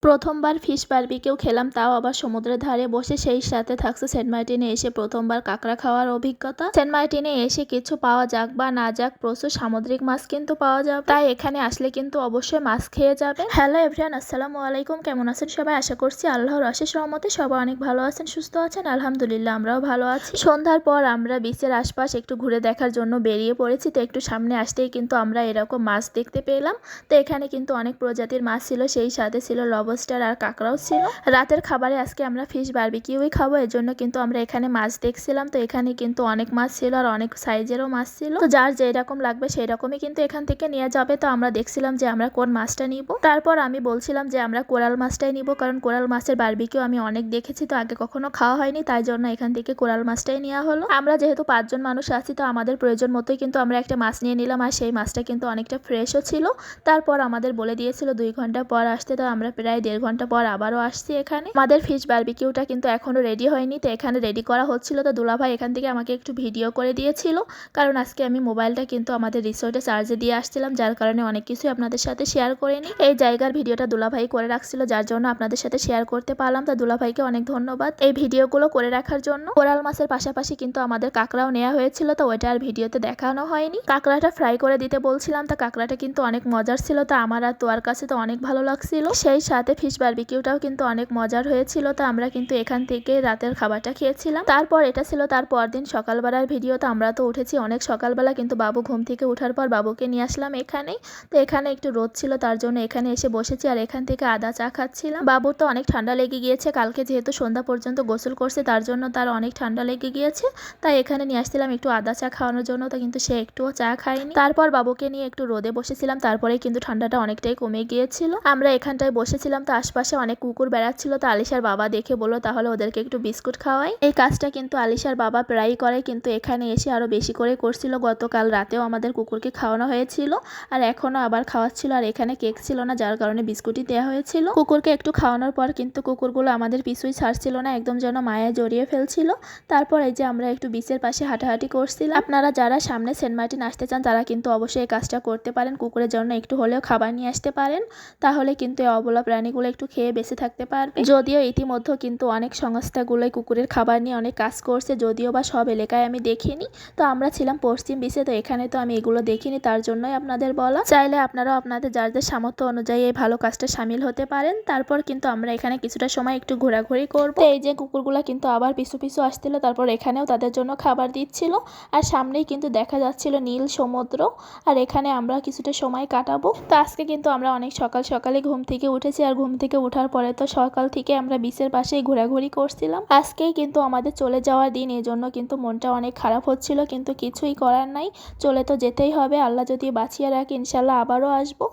প্রথমবার fish barbecue খেলাম, তাও আবার সমুদ্রের ধারে বসে। সেই সাথে থাকছে সেন্ট মার্টিনে এসে প্রথমবার কাঁকড়া খাওয়ার অভিজ্ঞতা। সেন্ট মার্টিনে এসে কিছু পাওয়া যাক বা না যাক, প্রচুর সামুদ্রিক মাছ কিন্তু পাওয়া যাবে, তাই এখানে আসলে কিন্তু অবশ্যই মাছ খেয়ে যাবে। হ্যালো এভরিওয়ান, আসসালামু আলাইকুম। কেমন আছেন সবাই? আশা করছি আল্লাহর অশেষ রহমতে সবাই অনেক ভালো আছেন, সুস্থ আছেন। আলহামদুলিল্লাহ, আমরাও ভালো আছি। সন্ধ্যার পর আমরা বিচের আশপাশ একটু ঘুরে দেখার জন্য বেরিয়ে পড়েছি। তো একটু সামনে আসতেই কিন্তু আমরা এরকম মাছ দেখতে পেলাম। তো এখানে কিন্তু অনেক প্রজাতির মাছ ছিল, সেই সাথে ছিল লবস্টার আর কাঁকড়াও ছিল। রাতের খাবারে আজকে আমরা ফিশ বারবিকিউই খাবো, এর জন্য কিন্তু আমরা এখানে মাছ দেখছিলাম। তো এখানে কিন্তু অনেক মাছ ছিল আর অনেক সাইজেরও মাছ ছিল। তো যার যেরকম লাগবে সেই রকমই কিন্তু এখান থেকে নিয়ে যাবে। তো আমরা দেখছিলাম যে আমরা কোন মাছটা নিব। তারপর আমি বলছিলাম যে আমরা কোরাল মাছটাই নিব, কারণ কোরাল মাছের বারবিকিউ আমি অনেক দেখেছি, তো আগে কখনো খাওয়া হয়নি, তাই জন্য এখান থেকে কোরাল মাছটাই নেওয়া হলো। আমরা যেহেতু 5 জন মানুষ আছি, তো আমাদের প্রয়োজন মতোই কিন্তু আমরা একটা মাছ নিয়ে নিলাম, আর সেই মাছটা কিন্তু অনেকটা ফ্রেশও ছিল। তারপর আমাদের বলে দিয়েছিল 2 ঘন্টা পর আসতে, তো আমরা প্রায় 1.5 ঘন্টা পর আবারও আসছি এখানে। আমাদের ফিশ বারবিকিউটা কিন্তু এখনো রেডি হয়নি, তো এখানে রেডি করা হচ্ছিল। তো দুলাভাই এখান থেকে আমাকে একটু ভিডিও করে দিয়েছিল, কারণ আজকে আমি মোবাইলটা কিন্তু আমাদের রিসোর্টে চার্জে দিয়ে আসছিলাম, যার কারণে অনেক কিছুই আপনাদের সাথে শেয়ার করিনি। এই জায়গার ভিডিওটা দুলাভাই করে রাখছিল, যার জন্য আপনাদের সাথে শেয়ার করতে পারলাম। তো দুলাভাইকে অনেক ধন্যবাদ এই ভিডিওগুলো করে রাখার জন্য। কোরাল মাছের পাশাপাশি কিন্তু আমাদের কাঁকড়াও নেওয়া হয়েছিল, তো ওইটা আর ভিডিওতে দেখানো হয়নি। কাঁকড়াটা ফ্রাই করে দিতে বলছিলাম, তো কাঁকড়াটা কিন্তু অনেক মজার ছিল। তো আমার আর তোয়ার কাছে তো অনেক ভালো লাগছিল। সেই সাথে ফিশ বারবিকিউটাও কিন্তু অনেক মজার হয়েছিল। তো আমরা কিন্তু এখান থেকে রাতের খাবারটা খেয়েছিলাম। তারপর এটা ছিল তার পরদিন সকালবেলার ভিডিও। তো আমরা তো উঠেছি অনেক সকালবেলা, কিন্তু বাবু ঘুম থেকে ওঠার পর বাবুকে নিয়ে আসলাম এখানেই। তো এখানে একটু রোদ ছিল, তার জন্য এখানে এসে বসেছি আর এখান থেকে আদা চা খাচ্ছিলাম। বাবুর তো অনেক ঠান্ডা লেগে গিয়েছে, কালকে যেহেতু সন্ধ্যা পর্যন্ত গোসল করছে, তার জন্য তার অনেক ঠান্ডা লেগে গিয়েছে। তাই এখানে নিয়ে আসছিলাম একটু আদা চা খাওয়ানোর জন্য। তো কিন্তু সে একটুও চা খায়নি। তারপর বাবুকে নিয়ে একটু রোদে বসেছিলাম, তারপরে কিন্তু ঠান্ডাটা অনেকটাই কমে গিয়েছিল। আমরা এখানটায় বসেছিলাম, তো আশপাশে অনেক কুকুর বেড়াচ্ছিল। তো আলিশার বাবা দেখে বললো তাহলে ওদেরকে একটু বিস্কুট খাওয়াই। এই কাজটা কিন্তু আলিশার বাবা প্রায়ই করে, কিন্তু এখানে এসে আরো বেশি করে করছিল। গতকাল রাতেও আমাদের কুকুরকে খাওয়ানো হয়েছিল, আর এখনো আবার খাওয়াচ্ছিল। আর এখানে কেক ছিল না, যার কারণে বিস্কুটই দেওয়া হয়েছিল। কুকুরকে একটু খাওয়ানোর পর কিন্তু কুকুরগুলো আমাদের পিছুই ছাড়ছিল না, একদম যেন মায়ায় জড়িয়ে ফেলছিল। তারপর এই যে আমরা একটু বিচের পাশে হাঁটাহাঁটি করছিলাম। আপনারা যারা সামনে সেন্ট মার্টিন আসতে চান, তারা কিন্তু অবশ্যই এই কাজটা করতে পারেন। কুকুরের জন্য একটু হলেও খাবার নিয়ে আসতে পারেন, তাহলে কিন্তু এই অবলা প্রাণীগুলো একটু খেয়ে বেঁচে থাকতে পারবে। যদিও ইতিমধ্যে কিন্তু অনেক সংস্থাগুলোই কুকুরের খাবার নিয়ে অনেক কাজ করছে, যদিও বা সব এলাকায় আমি দেখিনি। তো আমরা ছিলাম পশ্চিম বিচে, তো এখানে তো আমি এগুলো দেখিনি, তার জন্যই আপনাদের বলা। চাইলে আপনারাও আপনাদের যার যার সামর্থ্য অনুযায়ী এই ভালো কাজটা সামিল হতে পারেন। তারপর কিন্তু আমরা এখানে কিছুটা সময় একটু ঘোরাঘুরি করবো। এই যে কুকুরগুলা কিন্তু আবার পিছু পিছু আসছিল, তারপর এখানেও তাদের জন্য খাবার দিচ্ছিল। আর সামনেই কিন্তু দেখা যাচ্ছিল নীল সমুদ্র, আর এখানে আমরা কিছুটা সময় কাটাবো। তো আজকে কিন্তু আমরা অনেক সকাল সকালে ঘুম থেকে উঠেছি, আর ঘুম থেকে ওঠার পরে তো সকাল থেকে আমরা বিচের পাশেই ঘোরাঘুরি করছিলাম। আজকেই কিন্তু আমাদের চলে যাওয়ার দিন, এই জন্য কিন্তু মনটা অনেক খারাপ হচ্ছিল, কিন্তু কিছুই করার নাই, চলে তো যেতেই হবে। আল্লাহ যদি বাঁচিয়ে রাখে, ইনশাল্লাহ আবারও আসবো।